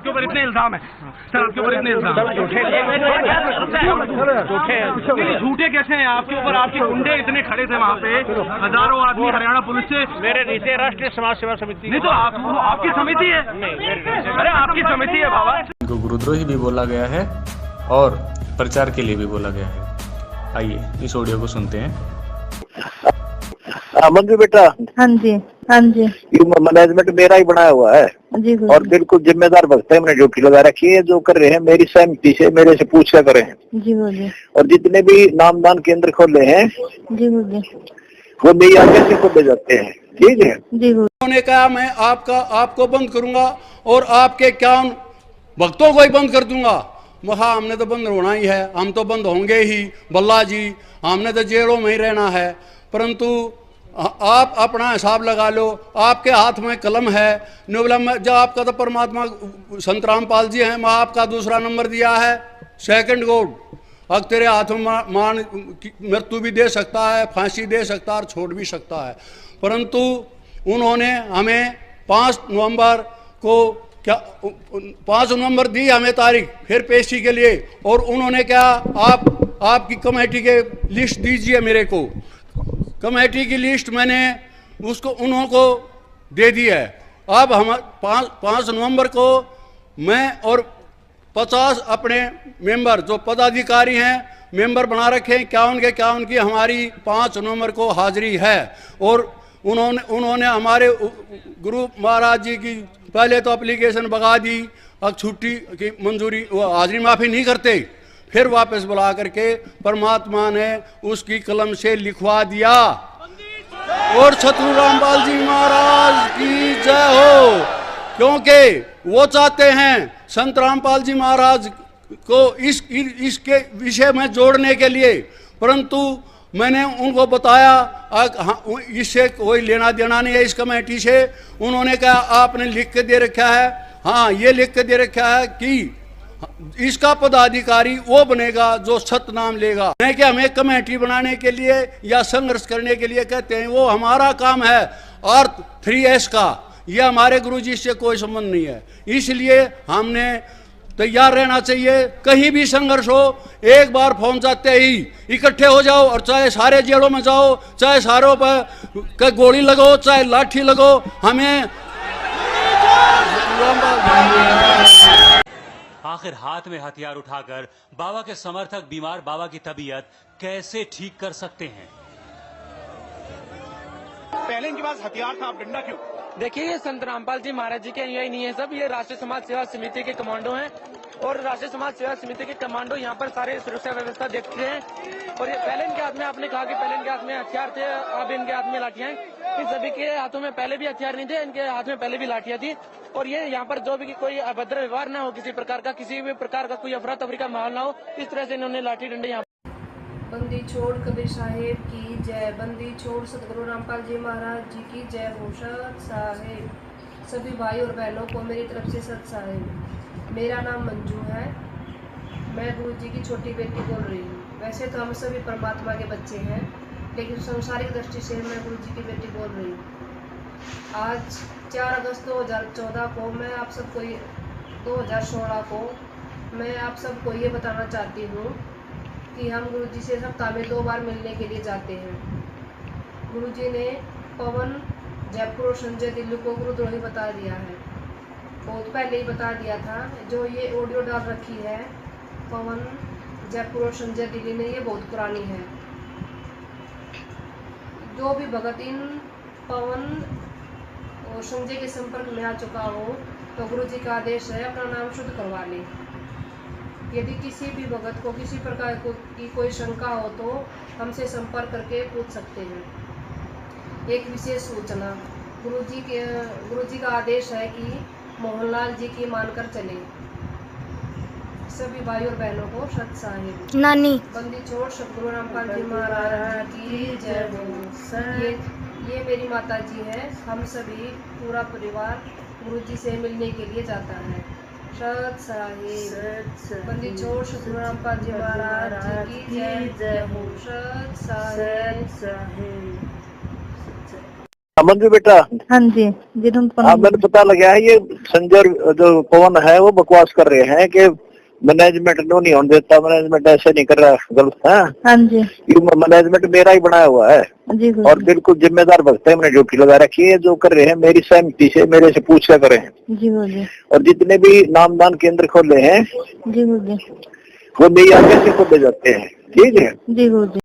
आपके ऊपर इतने इल्जाम है सर, आपके ऊपर इतने इल्जाम झूठे कैसे हैं आपके ऊपर? आपके गुंडे इतने खड़े थे वहाँ पे, हजारों आदमी हरियाणा पुलिस से। मेरे नीचे राष्ट्रीय समाज सेवा समिति नहीं तो आपकी समिति है? अरे आपकी समिति है बाबा। इनको गुरुद्रोही भी बोला गया है और प्रचार के लिए भी बोला गया है। आइए इस ऑडियो को सुनते हैं। मंजू बेटा, हाँ जी हाँ जी, मैनेजमेंट मेरा ही बनाया हुआ है जी और बिल्कुल जिम्मेदार भक्त है। हमने ड्यूटी लगा रखी है, जो कर रहे हैं मेरी सहमति से मेरे से पूछ कर करें। जी बोलिए। और जितने भी नामदान केंद्र खोले हैं जी बोलिए। वो मेरी आज्ञा से खोले जाते हैं, ठीक है जी बोलिए। उन्होंने कहा मैं आपको बंद करूंगा और आपके इक्यावन भक्तों को ही बंद कर दूंगा। हाँ, हमने तो बंद होना ही है, हम तो बंद होंगे ही बल्ला जी, हमने तो जेलों में ही रहना है। परंतु आप अपना हिसाब लगा लो, आपके हाथ में कलम है। जब आपका तो परमात्मा संत रामपाल जी हैं, मैं आपका दूसरा नंबर दिया है, सेकंड गॉड। अब तेरे हाथों में मान मृत्यु भी दे सकता है, फांसी दे सकता है और छोड़ भी सकता है। परंतु उन्होंने हमें 5 नवंबर को 5 नवंबर दी हमें तारीख फिर पेशी के लिए, और उन्होंने क्या आपकी कमेटी के लिस्ट दीजिए मेरे को। कमेटी की लिस्ट मैंने उन्हों को दे दी है। अब हम 5 नवंबर को मैं और 50 अपने मेंबर जो पदाधिकारी हैं मेंबर बना रखे हैं, क्या उनकी हमारी 5 नवंबर को हाजिरी है। और उन्होंने हमारे गुरु महाराज जी की पहले तो एप्लीकेशन भगा दी, अब छुट्टी की मंजूरी हाजिरी माफ़ी नहीं करते, फिर वापस बुला करके परमात्मा ने उसकी कलम से लिखवा दिया। और सतगुरु रामपाल जी महाराज की जय हो, क्योंकि वो चाहते हैं संत रामपाल जी महाराज को इसके विषय में जोड़ने के लिए। परंतु मैंने उनको बताया इससे कोई लेना देना नहीं है इस कमेटी से। उन्होंने कहा आपने लिख के दे रखा है, हाँ ये लिख के दे रखा है कि इसका पदाधिकारी वो बनेगा जो सतनाम लेगा। नहीं कि हमें कमेटी बनाने के लिए या संघर्ष करने के लिए कहते हैं, वो हमारा काम है अर्थ 3S का, ये हमारे गुरुजी से कोई संबंध नहीं है। इसलिए हमने तैयार रहना चाहिए, कहीं भी संघर्ष हो एक बार फोन जाते ही इकट्ठे हो जाओ, और चाहे सारे जेलों में जाओ, चाहे सारों पर गोली लगो, चाहे लाठी लगो, हमें आखिर हाथ में हथियार उठाकर बाबा के समर्थक बीमार बाबा की तबीयत कैसे ठीक कर सकते हैं? पहले इनके पास हथियार था, अब डंडा क्यों? देखिए, ये संत रामपाल जी महाराज जी के यही नहीं है सब, ये राष्ट्रीय समाज सेवा समिति के कमांडो हैं। और राष्ट्रीय समाज सेवा समिति के कमांडो यहाँ पर सारे सुरक्षा व्यवस्था देखते हैं। और ये पहले इनके हाथ में, आपने कहा कि पहले इनके हाथ में हथियार थे, अब इनके हाथ में लाठियां हैं। इन सभी के हाथों में पहले भी हथियार नहीं थे, इनके हाथ में पहले भी लाठियां थी। और ये यहाँ पर जो भी कोई अभद्र व्यवहार ना हो, किसी प्रकार का कोई अफरा तफरी का माहौल ना हो, इस तरह से इन्होंने लाठी डंडे यहाँ। बंदी छोड़ कबीर साहेब की जय, बंदी छोड़ सतगुरु रामपाल जी महाराज जी की जय हो। सत साहेब, सभी भाई और बहनों को मेरी तरफ से सत साहेब। मेरा नाम मंजू है, मैं गुरु जी की छोटी बेटी बोल रही हूँ। वैसे तो हम सभी परमात्मा के बच्चे हैं, लेकिन संसारिक दृष्टि से मैं गुरु जी की बेटी बोल रही हूँ। आज 4 अगस्त 2014 को मैं आप सबको 2016 को मैं आप सबको ये बताना चाहती हूँ कि हम गुरुजी से सप्ताह में 2 बार मिलने के लिए जाते हैं। गुरुजी ने पवन जयपुर और संजय दिल्ली को गुरुद्रोही बता दिया है, बहुत पहले ही बता दिया था। जो ये ऑडियो डाल रखी है पवन जयपुर और संजय दिल्ली ने, ये बहुत पुरानी है। जो भी भगत इन पवन और संजय के संपर्क में आ चुका हो तो गुरुजी का आदेश है अपना नाम शुद्ध करवा ले। यदि किसी भी भगत को किसी प्रकार की कोई शंका हो तो हमसे संपर्क करके पूछ सकते हैं। एक विशेष सूचना, गुरुजी का आदेश है कि मोहनलाल जी की मानकर चले। सभी भाई और बहनों को सत साहिब। नानी बंदी छोड़ सतगुरु रामपाल जी महाराज की जय हो। ये मेरी माता जी है। हम सभी पूरा परिवार गुरुजी से मिलने के लिए जाता है। सत साहिब। बंदी छोड़ सतगुरु रामपाल जी महाराज जी की जय हो। सत साहिब। समझ गए बेटा? हाँ जी जी तुम हाँ, मैंने पता लगा है ये संजय जो पवन है वो बकवास कर रहे हैं कि मैनेजमेंट नो नहीं होने देता, मैनेजमेंट ऐसे नहीं कर रहा, गलत है। हाँ जी ये मैनेजमेंट मेरा ही बनाया हुआ है जी और बिल्कुल जिम्मेदार भगते मैंने ड्यूटी लगा रखी है। जो कर रहे हैं मेरी सहमति से, मेरे से पूछ कर करें। जी बोलिए। और जितने भी नामदान केंद्र खोले हैं जी बोलिए। वो मेरी आगे से खोले जाते हैं, ठीक है? जी बोलिए।